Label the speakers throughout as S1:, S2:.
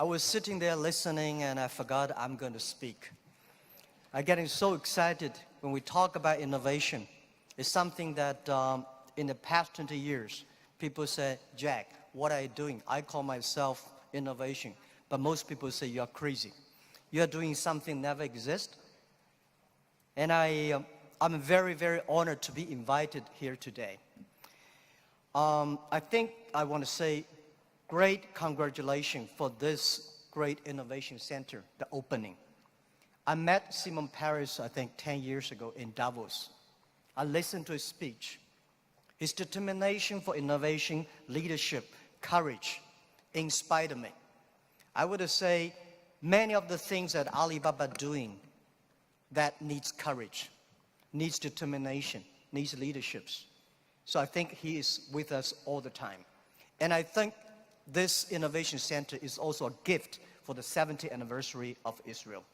S1: I was sitting there listening and I forgot I'm going to speak. I'm getting so excited when we talk about innovation. It's something that in the past 20 years, people say, Jack, what are you doing? I call myself innovation. But most people say you're crazy. You're doing something never exists. And I'm very, very honored to be invited here today. I think I want to say great congratulations for this great innovation center, the opening. I met Simon Paris, I think, 10 years ago in Davos. I listened to his speech. His determination for innovation, leadership, courage inspired me. I would say many of the things that Alibaba doing that needs courage, needs determination, needs leaderships. So I think he is with us all the time. And I think this innovation center is also a gift for the 70th anniversary of Israel.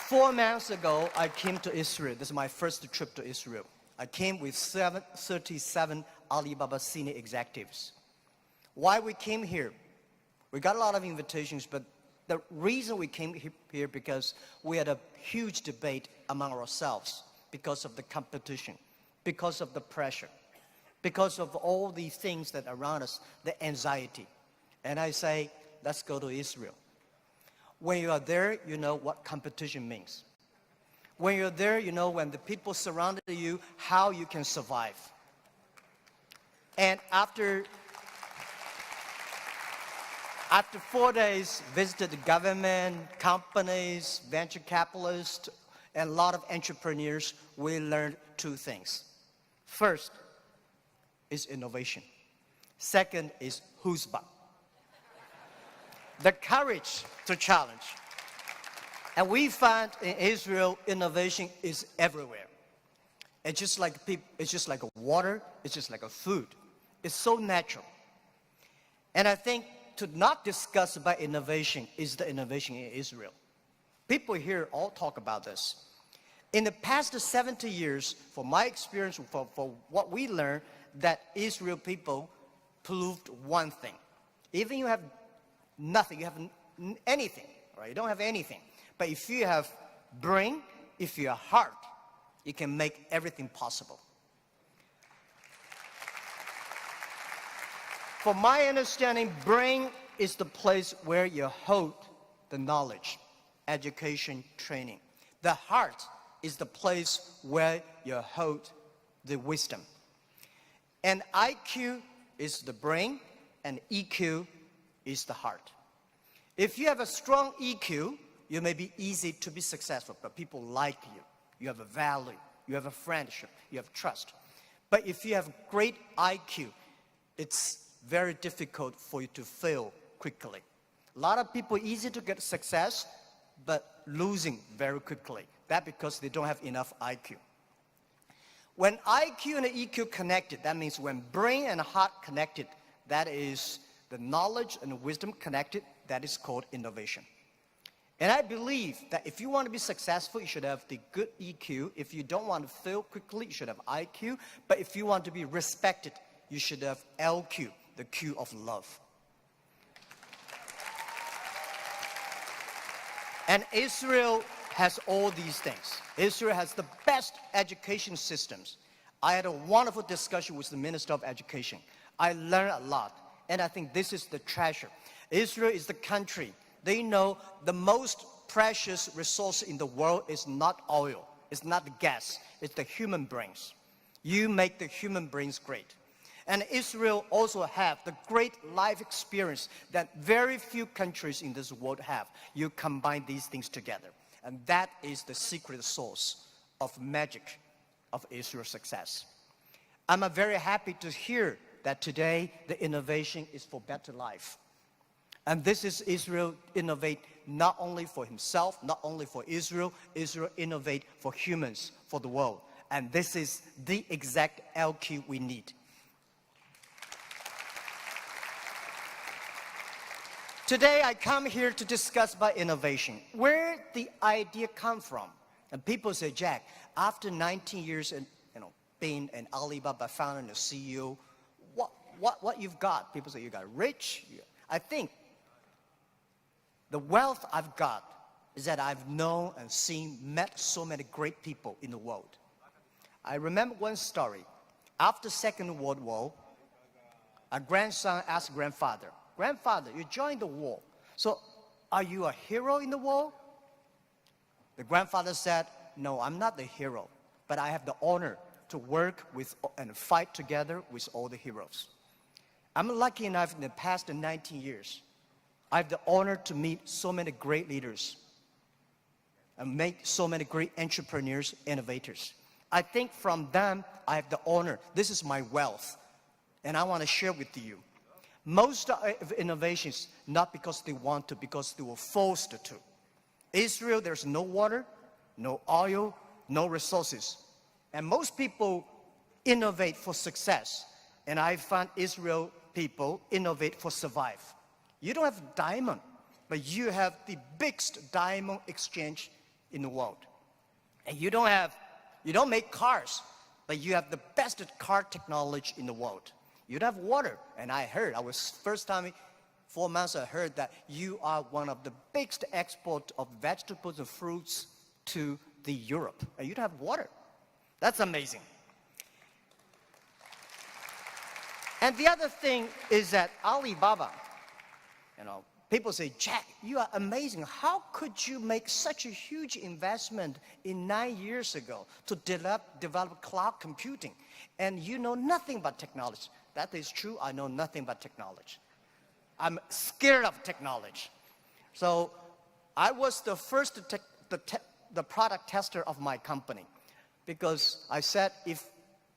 S1: 4 months ago, I came to Israel. This is my first trip to Israel. I came with 37 Alibaba senior executives. Why we came here? We got a lot of invitations, but the reason we came here because we had a huge debate among ourselves because of the competition, because of the pressure, because of all these things that are around us, the anxiety. And I say, let's go to Israel. When you are there, you know what competition means. When you're there, you know when the people surrounded you, how you can survive. And after 4 days, visited the government, companies, venture capitalists, and a lot of entrepreneurs, we learned 2 things. First is innovation. Second is chutzpah. The courage to challenge. And we find in Israel, innovation is everywhere. It's just like water, it's just like a food. It's so natural. And I think to not discuss about innovation is the innovation in Israel. People here all talk about this. In the past 70 years, from my experience, for what we learned, that Israel people proved one thing. Even you have nothing, you have anything, right? You don't have anything. But if you have brain, if you have heart, you can make everything possible. From my understanding, brain is the place where you hold the knowledge, education, training. The heart is the place where you hold the wisdom. And IQ is the brain, and EQ is the heart. If you have a strong EQ, you may be easy to be successful, but people like you. You have a value, you have a friendship, you have trust. But if you have great IQ, it's very difficult for you to fail quickly. A lot of people easy to get success, but losing very quickly. That's because they don't have enough IQ. When IQ and EQ connected, that means when brain and heart connected, that is the knowledge and wisdom connected, that is called innovation. And I believe that if you want to be successful, you should have the good EQ. If you don't want to fail quickly, you should have IQ. But if you want to be respected, you should have LQ, the Q of love. And Israel has all these things. Israel has the best education systems. I had a wonderful discussion with the Minister of Education. I learned a lot, and I think this is the treasure. Israel is the country. They know the most precious resource in the world is not oil, it's not the gas, it's the human brains. You make the human brains great. And Israel also have the great life experience that very few countries in this world have. You combine these things together. And that is the secret source of magic of Israel's success. I'm very happy to hear that today the innovation is for better life. And this is Israel innovate not only for himself, not only for Israel, Israel innovate for humans, for the world. And this is the exact LQ we need. Today I come here to discuss about innovation, where the idea come from. And people say, Jack, after 19 years in, being an Alibaba founder and a CEO, what you've got. People say you got rich. I think the wealth I've got is that I've known and seen, met so many great people in the world. I remember one story. After Second World War, a grandson asked grandfather, "Grandfather, you joined the war. So are you a hero in the war?" The grandfather said, "No, I'm not the hero, but I have the honor to work with and fight together with all the heroes. I'm lucky enough in the past 19 years, I have the honor to meet so many great leaders and make so many great entrepreneurs, innovators. I think from them, I have the honor. This is my wealth, and I want to share with you. Most of innovations, not because they want to, because they were forced to. Israel, there's no water, no oil, no resources. And most people innovate for success. And I found Israel people innovate for survive. You don't have diamond, but you have the biggest diamond exchange in the world. And you don't make cars, but you have the best car technology in the world. You don't have water. And first time, 4 months, I heard that you are one of the biggest export of vegetables and fruits to the Europe. And you don't have water. That's amazing. And the other thing is that Alibaba, people say, "Jack, you are amazing. How could you make such a huge investment in 9 years ago to develop cloud computing? And you know nothing about technology." That is true. I know nothing about technology. I'm scared of technology. So I was the first the product tester of my company, because I said, if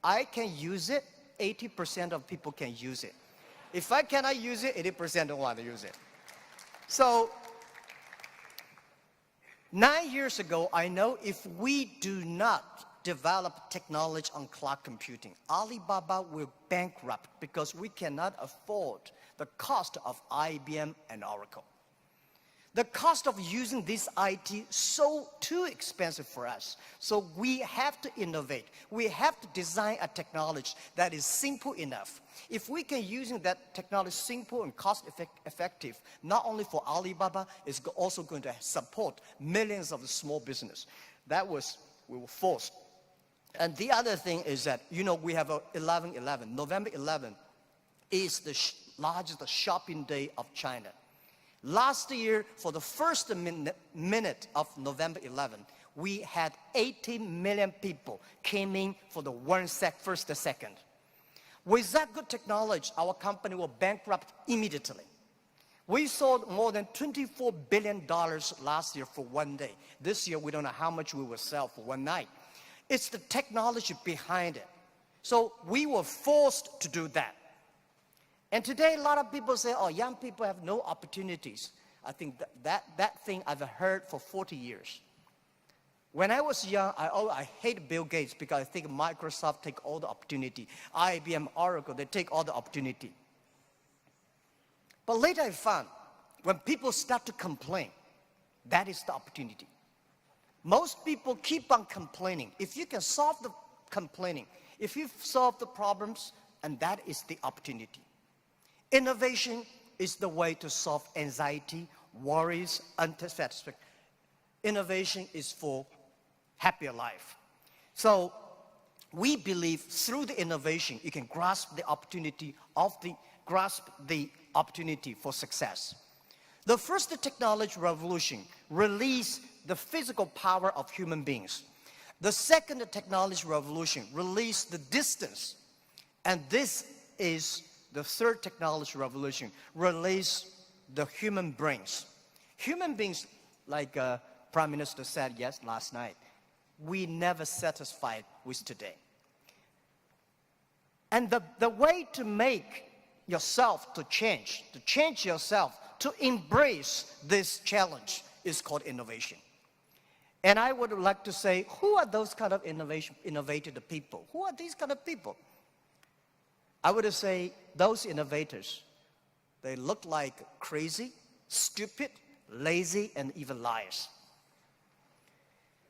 S1: I can use it, 80% of people can use it. If I cannot use it, 80% don't want to use it. So 9 years ago, I know if we do not develop technology on cloud computing, Alibaba will bankrupt, because we cannot afford the cost of IBM and Oracle. The cost of using this IT so too expensive for us. So we have to innovate. We have to design a technology that is simple enough. If we can use that technology simple and cost effective, not only for Alibaba, it's also going to support millions of small business. We were forced. And the other thing is that, we have 11/11. November 11 is the largest shopping day of China. Last year, for the first minute of November 11, we had 80 million people came in for the first second. With that good technology, our company will bankrupt immediately. We sold more than $24 billion last year for one day. This year, we don't know how much we will sell for one night. It's the technology behind it. So we were forced to do that. And today, a lot of people say, "Oh, young people have no opportunities." I think that thing I've heard for 40 years. When I was young, I hated Bill Gates, because I think Microsoft take all the opportunity. IBM, Oracle, they take all the opportunity. But later I found, when people start to complain, that is the opportunity. Most people keep on complaining. If you can solve the complaining, if you solve the problems, and that is the opportunity. Innovation is the way to solve anxiety, worries, unsatisfaction. Innovation is for happier life. So we believe through the innovation, you can grasp the opportunity for success. The first technology revolution released the physical power of human beings. The second technology revolution released the distance. And this is the third technology revolution, release the human brains. Human beings, like Prime Minister said last night, we never satisfied with today. And the way to make yourself to change yourself, to embrace this challenge is called innovation. And I would like to say, who are those kind of innovative people? Who are these kind of people? I would say those innovators, they look like crazy, stupid, lazy, and even liars.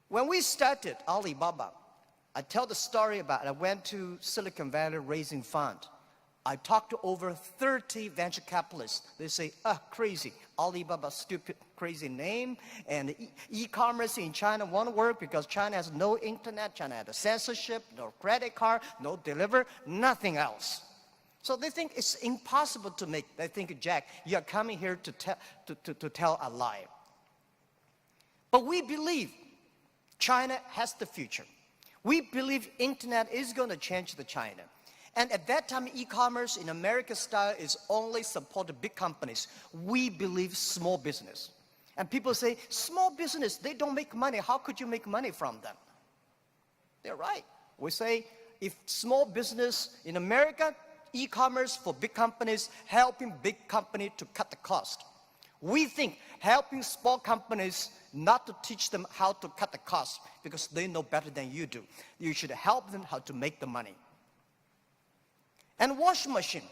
S1: When we started Alibaba, I tell the story about I went to Silicon Valley raising fund. I talked to over 30 venture capitalists. They say, crazy. Alibaba, stupid, crazy name. And e-commerce in China won't work because China has no internet, China has censorship, no credit card, no delivery, nothing else. So they think it's impossible to make. They think, Jack, you're coming here to tell a lie. But we believe China has the future. We believe internet is going to change the China. And at that time, e-commerce in American style is only supported big companies. We believe small business. And people say, small business, they don't make money. How could you make money from them? They're right. We say, if small business in America, e-commerce for big companies, helping big company to cut the cost. We think helping small companies not to teach them how to cut the cost because they know better than you do. You should help them how to make the money. And washing machine.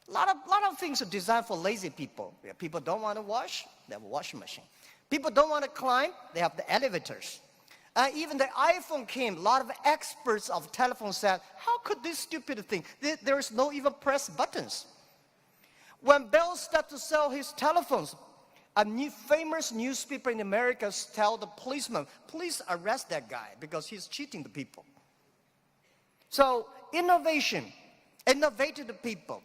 S1: A lot of things are designed for lazy people. People don't want to wash, they have a washing machine. People don't want to climb, they have the elevators. Even the iPhone came, a lot of experts of telephone said, how could this stupid thing, there is no even press buttons. When Bell started to sell his telephones, a famous newspaper in America tell the policeman, please arrest that guy because he's cheating the people. So innovation, innovative people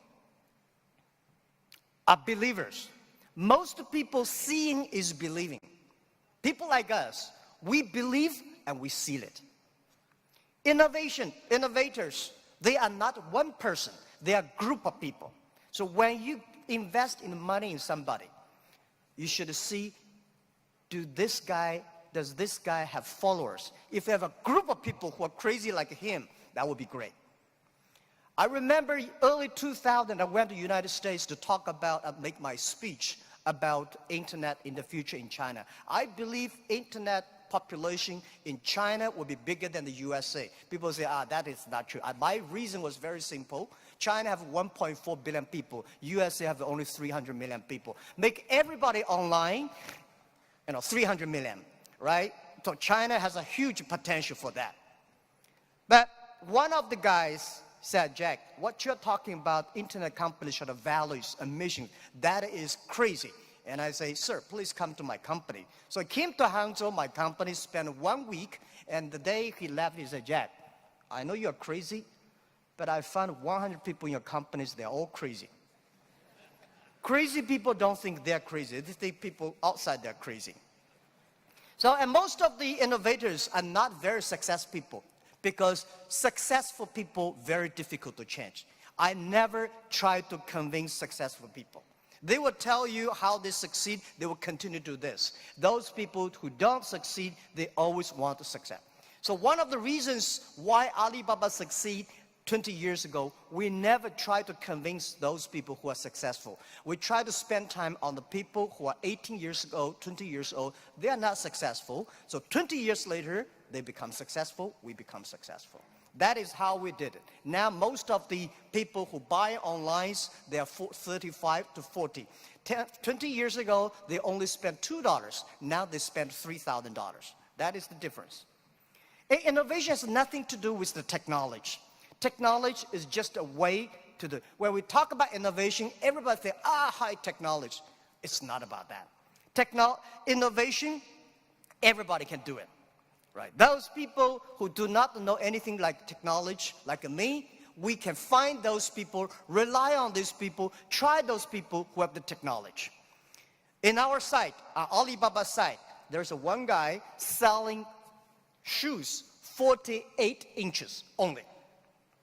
S1: are believers. Most people seeing is believing. People like us, we believe and we seal it. Innovators, they are not one person, they are a group of people. So when you invest in money in somebody, you should see, does this guy have followers? If you have a group of people who are crazy like him, that would be great. I remember early 2000, I went to the United States to talk about, make my speech about internet in the future in China. I believe internet population in China will be bigger than the USA. People say, that is not true. My reason was very simple. China have 1.4 billion people. USA have only 300 million people. Make everybody online, 300 million, right? So China has a huge potential for that. But one of the guys said, Jack, what you're talking about, internet companies should have values and mission. That is crazy. And I say, sir, please come to my company. So I came to Hangzhou, my company, spent 1 week, and the day he left, he said, Jack, I know you're crazy, but I found 100 people in your companies, they're all crazy. Crazy people don't think they're crazy. They think people outside they're crazy. So, and most of the innovators are not very successful people because successful people, very difficult to change. I never try to convince successful people. They will tell you how they succeed, they will continue to do this. Those people who don't succeed, they always want to succeed. So one of the reasons why Alibaba succeed 20 years ago, we never try to convince those people who are successful. We try to spend time on the people who are 18 years old, 20 years old. They are not successful. So 20 years later, they become successful, we become successful. That is how we did it. Now, most of the people who buy online, they are 35 to 40. 20 years ago, they only spent $2. Now they spend $3,000. That is the difference. Innovation has nothing to do with the technology. Technology is just a way to do. When we talk about innovation, everybody thinks, high technology. It's not about that. Innovation, everybody can do it. Right. Those people who do not know anything like technology, like me, we can find those people, rely on these people, try those people who have the technology. In our site, our Alibaba site, there's one guy selling shoes 48 inches only.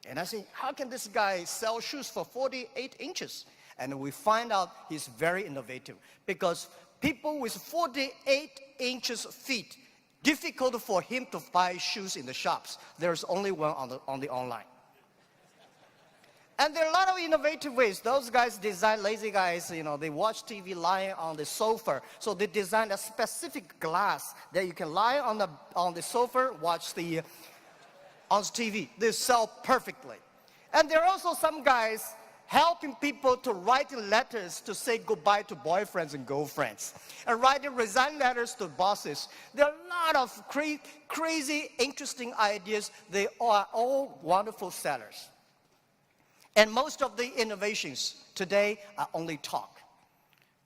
S1: And I say, how can this guy sell shoes for 48 inches? And we find out he's very innovative because people with 48 inches feet, difficult for him to buy shoes in the shops. There's only one on the online. And there are a lot of innovative ways. Those guys design, lazy guys, they watch TV lying on the sofa. So they design a specific glass that you can lie on the sofa, watch on TV. They sell perfectly. And there are also some guys helping people to write letters to say goodbye to boyfriends and girlfriends, and writing resign letters to bosses. There are a lot of crazy, interesting ideas. They are all wonderful sellers. And most of the innovations today are only talk.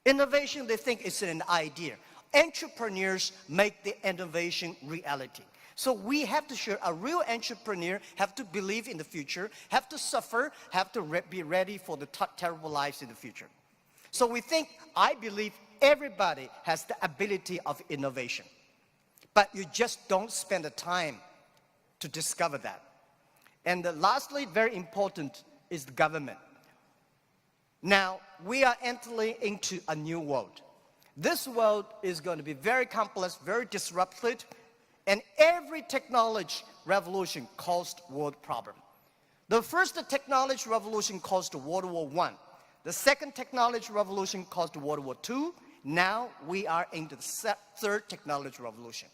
S1: Innovation, they think it's an idea. Entrepreneurs make the innovation reality. So we have to show a real entrepreneur have to believe in the future, have to suffer, have to be ready for the terrible lives in the future. So I believe everybody has the ability of innovation. But you just don't spend the time to discover that. And lastly, very important, is the government. Now, we are entering into a new world. This world is going to be very complex, very disrupted, and every technology revolution caused world problem. The first technology revolution caused World War I. The second technology revolution caused World War II. Now we are into the third technology revolution.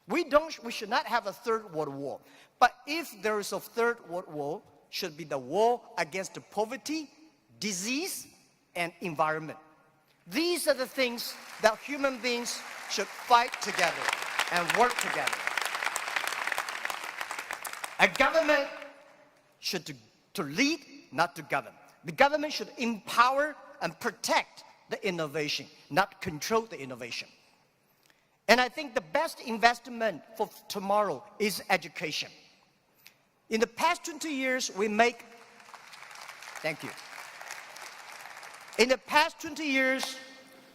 S1: We should not have a third world war. But if there is a third world war, should be the war against poverty, disease, and environment. These are the things that human beings should fight together and work together. A government should to lead, not to govern. The government should empower and protect the innovation, not control the innovation. And I think the best investment for tomorrow is education. In the past 20 years, thank you. In the past 20 years,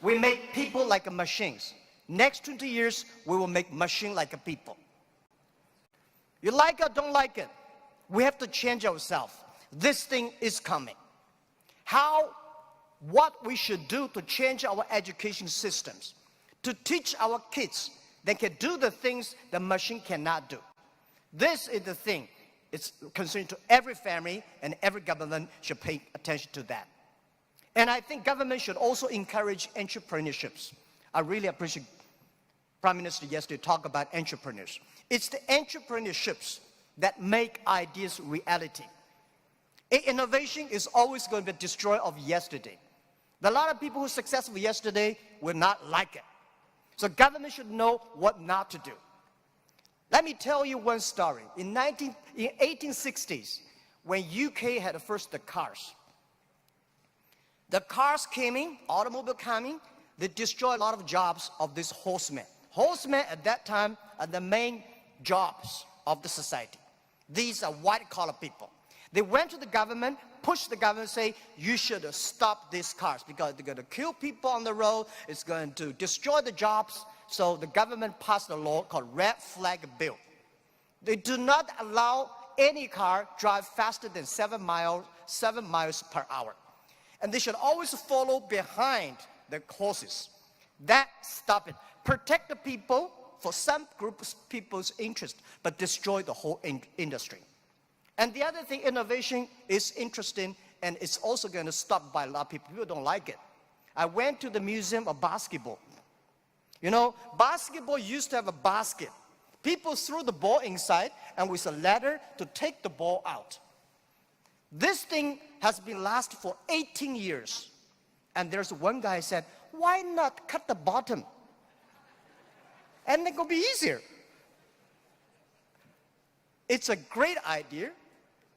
S1: we make people like machines. Next 20 years, we will make machine like people. You like it or don't like it, we have to change ourselves. This thing is coming. What we should do to change our education systems, to teach our kids they can do the things the machine cannot do. This is the thing. It's concerned to every family, and every government should pay attention to that. And I think government should also encourage entrepreneurships. I really appreciate Prime Minister yesterday talk about entrepreneurs. It's the entrepreneurships that make ideas reality. Innovation is always going to be destroyed of yesterday. A lot of people who are successful yesterday will not like it. So government should know what not to do. Let me tell you one story. In 1860s, when UK had first the cars came in, automobile coming, they destroyed a lot of jobs of these horsemen. Horsemen at that time are the main jobs of the society. These are white-collar people. They went to the government, pushed the government, say, you should stop these cars because they're going to kill people on the road, it's going to destroy the jobs. So the government passed a law called Red Flag Bill. They do not allow any car drive faster than 7 miles per hour. And they should always follow behind the horses. That stop it. Protect the people for some groups of people's interest, but destroy the whole industry. And the other thing, innovation is interesting, and it's also going to stop by a lot of people. People don't like it. I went to the Museum of Basketball. You know, basketball used to have a basket. People threw the ball inside, and with a ladder to take the ball out. This thing has been lasting for 18 years. And there's one guy said, why not cut the bottom? And it will be easier. It's a great idea.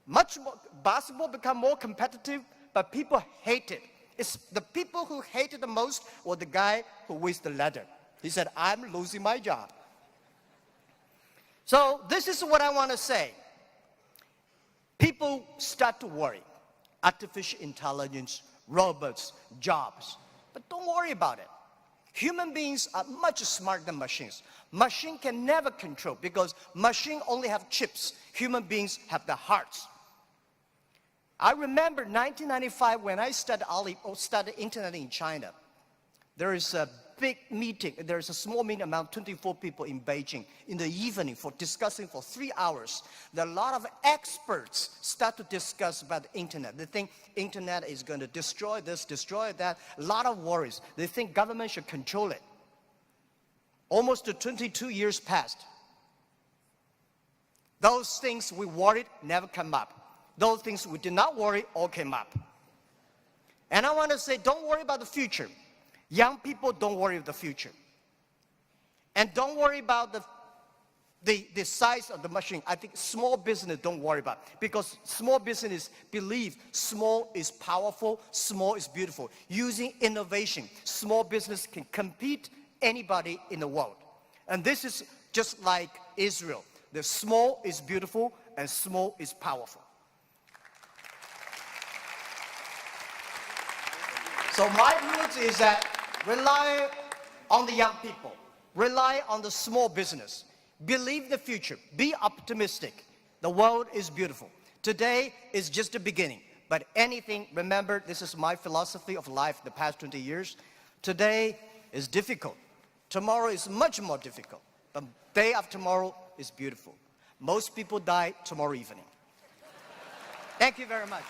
S1: Much more, basketball become more competitive, but people hate it. It's the people who hate it the most were the guy who with the ladder. He said, I'm losing my job. So this is what I want to say. People start to worry. Artificial intelligence, robots, jobs. But don't worry about it. Human beings are much smarter than machines. Machine can never control because machine only have chips. Human beings have the hearts. I remember 1995 when I studied internet in China. There is a big meeting. There is a small meeting among 24 people in Beijing in the evening for discussing for 3 hours. There are a lot of experts start to discuss about the internet. They think internet is going to destroy this, destroy that. A lot of worries. They think government should control it. Almost 22 years passed. Those things we worried never come up. Those things we did not worry all came up. And I want to say, don't worry about the future. Young people, don't worry about the future. And don't worry about the the size of the machine, I think small business don't worry about, because small business believe small is powerful, small is beautiful. Using innovation, small business can compete anybody in the world. And this is just like Israel. The small is beautiful and small is powerful. So my rules is that rely on the young people, rely on the small business. Believe the future. Be optimistic. The world is beautiful. Today is just the beginning. But anything, remember, this is my philosophy of life the past 20 years. Today is difficult. Tomorrow is much more difficult. But day after tomorrow is beautiful. Most people die tomorrow evening. Thank you very much.